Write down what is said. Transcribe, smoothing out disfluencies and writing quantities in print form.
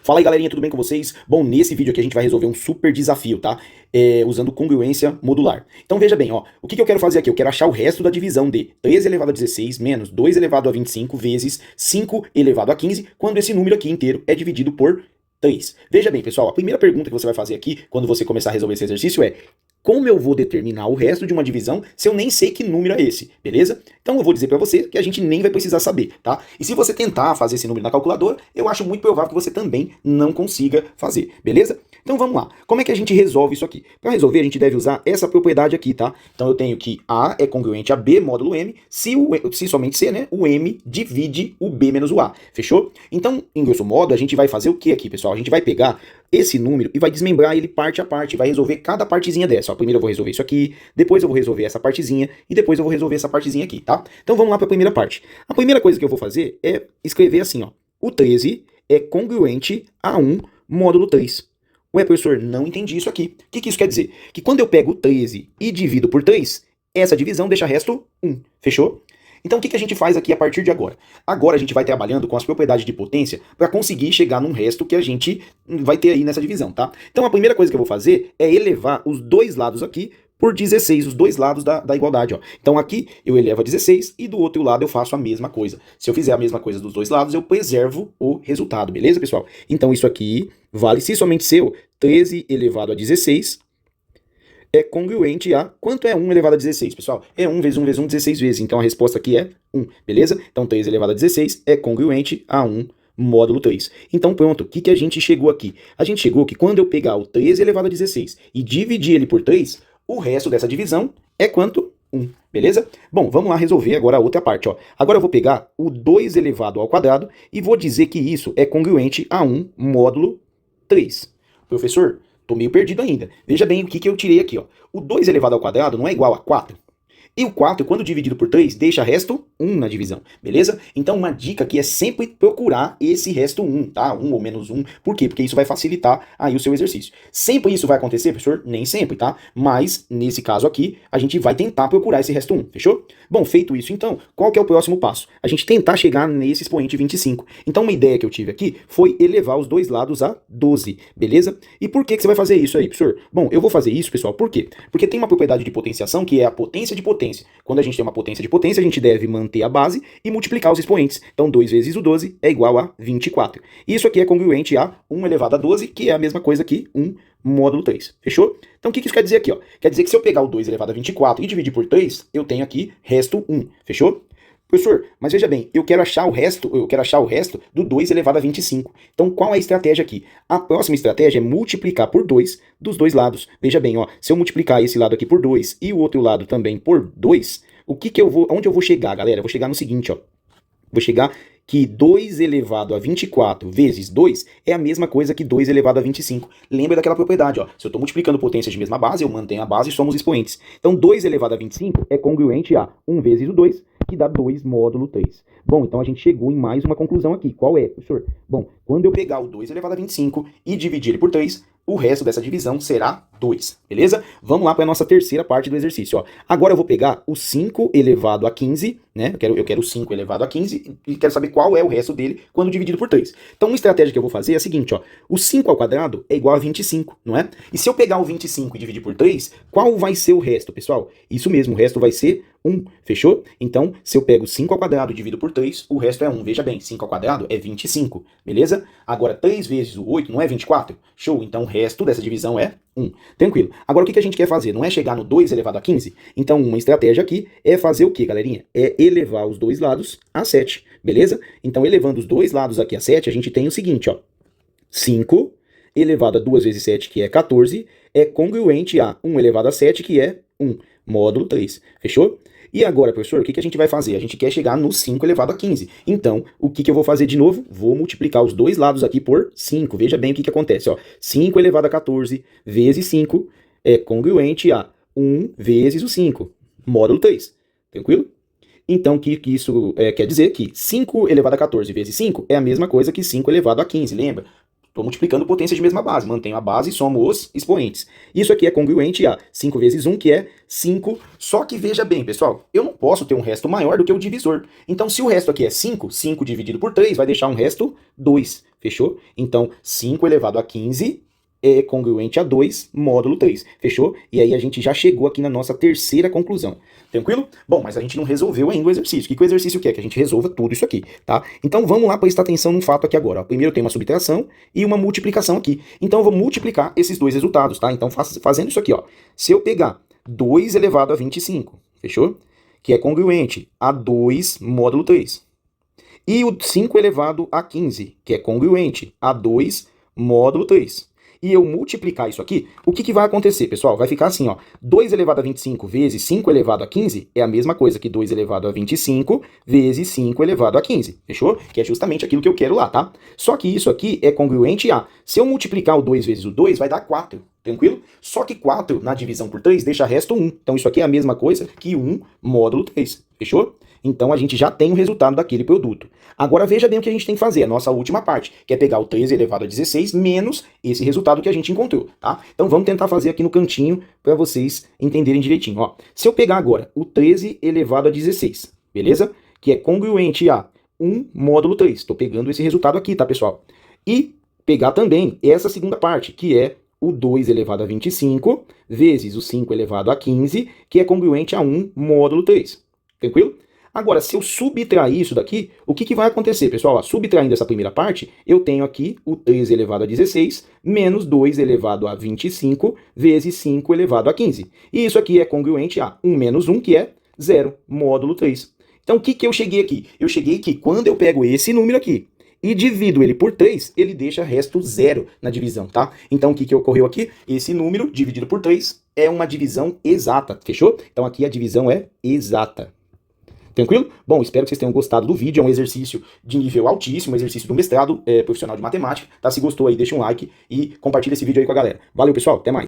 Fala aí, galerinha, tudo bem com vocês? Bom, nesse vídeo aqui a gente vai resolver um super desafio, tá? Usando congruência modular. Então veja bem, ó, o que eu quero fazer aqui? Eu quero achar o resto da divisão de 3 elevado a 16 menos 2 elevado a 25 vezes 5 elevado a 15, quando esse número aqui inteiro é dividido por 3. Veja bem, pessoal, a primeira pergunta que você vai fazer aqui, quando você começar a resolver esse exercício é: como eu vou determinar o resto de uma divisão se eu nem sei que número é esse, beleza? Então eu vou dizer pra você que a gente nem vai precisar saber, tá? E se você tentar fazer esse número na calculadora, eu acho muito provável que você também não consiga fazer, beleza? Então vamos lá. Como é que a gente resolve isso aqui? Para resolver, a gente deve usar essa propriedade aqui, tá? Então eu tenho que A é congruente a B módulo M, se somente C, né? O M divide o B menos o A, fechou? Então, em grosso modo, a gente vai fazer o que aqui, pessoal? A gente vai pegar esse número e vai desmembrar ele parte a parte, vai resolver cada partezinha dessa. Ó, primeiro eu vou resolver isso aqui, depois eu vou resolver essa partezinha e depois eu vou resolver essa partezinha aqui, tá? Então vamos lá para a primeira parte. A primeira coisa que eu vou fazer é escrever assim, ó: o 13 é congruente a 1 módulo 3. Ué, professor, não entendi isso aqui. O que isso quer dizer? Que quando eu pego o 13 e divido por 3, essa divisão deixa resto 1, fechou? Então o que a gente faz aqui a partir de agora? Agora a gente vai trabalhando com as propriedades de potência para conseguir chegar num resto que a gente vai ter aí nessa divisão, tá? Então a primeira coisa que eu vou fazer é elevar os dois lados aqui por 16, os dois lados da igualdade, ó. Então aqui eu elevo a 16 e do outro lado eu faço a mesma coisa. Se eu fizer a mesma coisa dos dois lados, eu preservo o resultado, beleza, pessoal? Então isso aqui vale se somente seu 13 elevado a 16 é congruente a... Quanto é 1 elevado a 16, pessoal? É 1 vezes 1 vezes 1, 16 vezes. Então a resposta aqui é 1, beleza? Então 3 elevado a 16 é congruente a 1 módulo 3. Então pronto, o que a gente chegou aqui? A gente chegou que quando eu pegar o 13 elevado a 16 e dividir ele por 3, o resto dessa divisão é quanto? 1, beleza? Bom, vamos lá resolver agora a outra parte, ó. Agora eu vou pegar o 2 elevado ao quadrado e vou dizer que isso é congruente a 1 módulo 3. Professor, tô meio perdido ainda. Veja bem o que eu tirei aqui, ó. O 2 elevado ao quadrado não é igual a 4? E o 4, quando dividido por 3, deixa resto 1 na divisão, beleza? Então uma dica aqui é sempre procurar esse resto 1, tá? 1 ou menos 1. Por quê? Porque isso vai facilitar aí o seu exercício. Sempre isso vai acontecer, professor? Nem sempre, tá? Mas, nesse caso aqui, a gente vai tentar procurar esse resto 1, fechou? Bom, feito isso então, qual que é o próximo passo? A gente tentar chegar nesse expoente 25. Então uma ideia que eu tive aqui foi elevar os dois lados a 12, beleza? E por que você vai fazer isso aí, professor? Bom, eu vou fazer isso, pessoal, por quê? Porque tem uma propriedade de potenciação que é a potência de potência. Quando a gente tem uma potência de potência, a gente deve manter a base e multiplicar os expoentes. Então 2 vezes o 12 é igual a 24. Isso aqui é congruente a 1 elevado a 12, que é a mesma coisa que 1 módulo 3. Fechou? Então o que isso quer dizer aqui, ó? Quer dizer que se eu pegar o 2 elevado a 24 e dividir por 3, eu tenho aqui resto 1. Fechou? Professor, mas veja bem, eu quero achar o resto do 2 elevado a 25. Então qual é a estratégia aqui? A próxima estratégia é multiplicar por 2 dos dois lados. Veja bem, ó, se eu multiplicar esse lado aqui por 2 e o outro lado também por 2, onde eu vou chegar, galera? Eu vou chegar no seguinte, ó. Vou chegar que 2 elevado a 24 vezes 2 é a mesma coisa que 2 elevado a 25. Lembra daquela propriedade, ó. Se eu estou multiplicando potências de mesma base, eu mantenho a base e somos expoentes. Então 2 elevado a 25 é congruente a 1 vezes o 2, que dá 2 módulo 3. Bom, então a gente chegou em mais uma conclusão aqui. Qual é, professor? Bom, quando eu pegar o 2 elevado a 25 e dividir ele por 3, o resto dessa divisão será 2, beleza? Vamos lá para a nossa terceira parte do exercício, ó. Agora eu vou pegar o 5 elevado a 15, né? Eu quero o 5 elevado a 15 e quero saber qual é o resto dele quando dividido por 3. Então uma estratégia que eu vou fazer é a seguinte, ó. O 5 ao quadrado é igual a 25, não é? E se eu pegar o 25 e dividir por 3, qual vai ser o resto, pessoal? Isso mesmo, o resto vai ser 1, fechou? Então, se eu pego 5 ao quadrado e divido por 3, o resto é 1. Veja bem, 5 ao quadrado é 25, beleza? Agora, 3 vezes o 8 não é 24? Show, então o resto dessa divisão é 1. Tranquilo. Agora, o que a gente quer fazer? Não é chegar no 2 elevado a 15? Então, uma estratégia aqui é fazer o quê, galerinha? É elevar os dois lados a 7, beleza? Então, elevando os dois lados aqui a 7, a gente tem o seguinte, ó. 5 elevado a 2 vezes 7, que é 14, é congruente a 1 elevado a 7, que é 1, módulo 3. Fechou? E agora, professor, o que a gente vai fazer? A gente quer chegar no 5 elevado a 15. Então, o que eu vou fazer de novo? Vou multiplicar os dois lados aqui por 5. Veja bem o que acontece, ó. 5 elevado a 14 vezes 5 é congruente a 1 vezes o 5, módulo 3. Tranquilo? Então, o que isso quer dizer? Que 5 elevado a 14 vezes 5 é a mesma coisa que 5 elevado a 15, lembra? Estou multiplicando potência de mesma base, mantenho a base e somo os expoentes. Isso aqui é congruente a 5 vezes 1, que é 5. Só que veja bem, pessoal, eu não posso ter um resto maior do que o divisor. Então, se o resto aqui é 5, 5 dividido por 3 vai deixar um resto 2. Fechou? Então, 5 elevado a 15 é congruente a 2 módulo 3. Fechou? E aí a gente já chegou aqui na nossa terceira conclusão. Tranquilo? Bom, mas a gente não resolveu ainda o exercício. O que o exercício quer? Que a gente resolva tudo isso aqui, tá? Então vamos lá prestar atenção num fato aqui agora. Ó. Primeiro tem uma subtração e uma multiplicação aqui. Então eu vou multiplicar esses dois resultados, tá? Então fazendo isso aqui, ó. Se eu pegar 2 elevado a 25, fechou? Que é congruente a 2 módulo 3. E o 5 elevado a 15, que é congruente a 2 módulo 3. E eu multiplicar isso aqui, o que vai acontecer, pessoal? Vai ficar assim, ó, 2 elevado a 25 vezes 5 elevado a 15 é a mesma coisa que 2 elevado a 25 vezes 5 elevado a 15, fechou? Que é justamente aquilo que eu quero lá, tá? Só que isso aqui é congruente a, se eu multiplicar o 2 vezes o 2, vai dar 4, tranquilo? Só que 4 na divisão por 3 deixa resto 1, então isso aqui é a mesma coisa que 1 módulo 3, fechou? Então a gente já tem o resultado daquele produto. Agora veja bem o que a gente tem que fazer, a nossa última parte, que é pegar o 13 elevado a 16 menos esse resultado que a gente encontrou, tá? Então vamos tentar fazer aqui no cantinho para vocês entenderem direitinho, ó. Se eu pegar agora o 13 elevado a 16, beleza? Que é congruente a 1 módulo 3. Estou pegando esse resultado aqui, tá, pessoal? E pegar também essa segunda parte, que é o 2 elevado a 25 vezes o 5 elevado a 15, que é congruente a 1 módulo 3. Tranquilo? Agora, se eu subtrair isso daqui, o que vai acontecer, pessoal? Ó, subtraindo essa primeira parte, eu tenho aqui o 3 elevado a 16 menos 2 elevado a 25 vezes 5 elevado a 15. E isso aqui é congruente a 1 menos 1, que é 0, módulo 3. Então, o que eu cheguei aqui? Eu cheguei que quando eu pego esse número aqui e divido ele por 3, ele deixa resto 0 na divisão, tá? Então, o que ocorreu aqui? Esse número dividido por 3 é uma divisão exata, fechou? Então, aqui a divisão é exata. Tranquilo? Bom, espero que vocês tenham gostado do vídeo, é um exercício de nível altíssimo, um exercício do mestrado profissional de matemática, tá? Se gostou aí, deixa um like e compartilha esse vídeo aí com a galera. Valeu, pessoal, até mais!